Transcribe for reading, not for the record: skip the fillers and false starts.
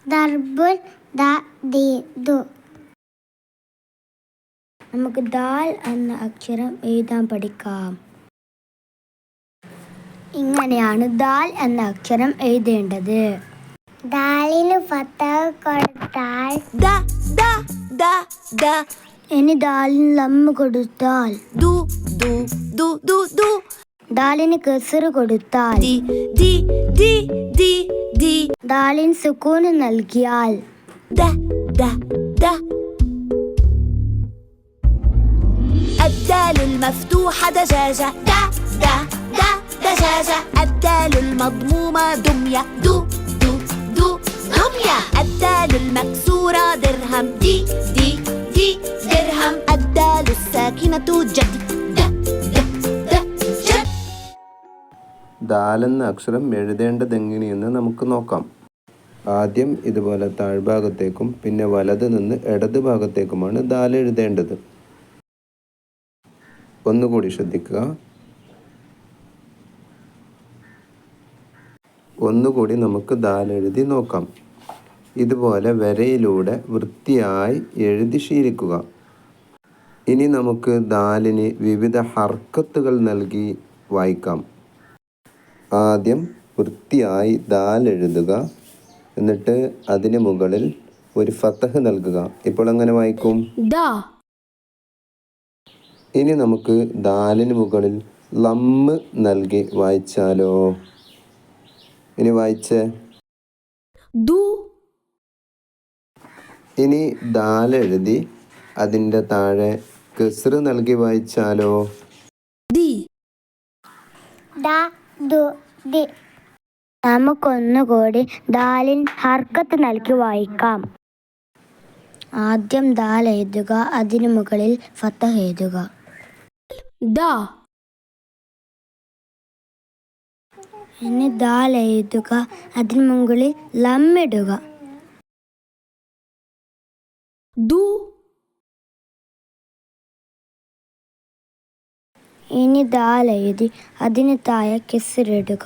ദർബുൽ the the ദു. നമുക്ക് ദാൽ എന്ന അക്ഷരം എഴുതാൻ പഠിക്കാം. ഇങ്ങനെയാണ് ദാൽ എന്ന അക്ഷരം എഴുതേണ്ടത്. ദാലിന് ഫത്തഹ കൊടുത്താൽ ദ ദ ദ ദ. ഇനി ദാലിന് ലമ്മ് കൊടുത്താൽ ദു ദു ദു ദു ദു. ദാലിന് കസ്റ് കൊടുത്താൽ ദി ദി ദി ദി ദി. ദാലിന് സുക്കൂന് നൽകിയാൽ ദ ദ ദ. الدال المفتوحة دجاجة د د د دجاجة. الدال المضمومة دمية دو دو دو دمية. الدال المكسورة درهم دي دي دي درهم. الدال الساكنة جد د د د جد. ദാൽ എന്ന അക്ഷരം എഴുതേണ്ടത് എങ്ങനെയെന്ന് നമുക്ക് നോക്കാം. ആദ്യം ഇതുപോലെ താഴ്ഭാഗത്തേക്കും പിന്നെ വലത് നിന്ന് ഇടത് ഭാഗത്തേക്കുമാണ് ദാൽ എഴുതേണ്ടത്. ഒന്നുകൂടി ശ്രദ്ധിക്കുക. ഒന്നുകൂടി നമുക്ക് ദാൽ എഴുതി നോക്കാം. ഇതുപോലെ വരയിലൂടെ വൃത്തിയായി എഴുതി ശീലിക്കുക. ഇനി നമുക്ക് ദാലിന് വിവിധ ഹർക്കത്തുകൾ നൽകി വായിക്കാം. ആദ്യം വൃത്തിയായി ദാൽ എഴുതുക, എന്നിട്ട് അതിന് മുകളിൽ ഒരു ഫതഹ് നൽകുക. ഇപ്പോൾ എങ്ങനെ വായിക്കും? ഇനി നമുക്ക് ദാലിന് മുകളിൽ ലമ്മ് നൽകി വായിച്ചാലോ? ഇനി വായിച്ചേ. ഇനി ദാൽ എഴുതി അതിൻ്റെ താഴെ കസ്റ് നൽകി വായിച്ചാലോ? നമുക്കൊന്നുകൂടി ദാലിൻ ഹർക്കത്ത് നൽകി വായിക്കാം. ആദ്യം ദാൽ എഴുതുക, അതിനു മുകളിൽ ഫതഹ് എഴുതുക. ഇനി ദാൽ എഴുതുക, അതിനു മുകളിൽ ലമ്മിടുക. ഇനി ദാൽ എഴുതി അതിന് താഴെ കസ്റ് ഇടുക.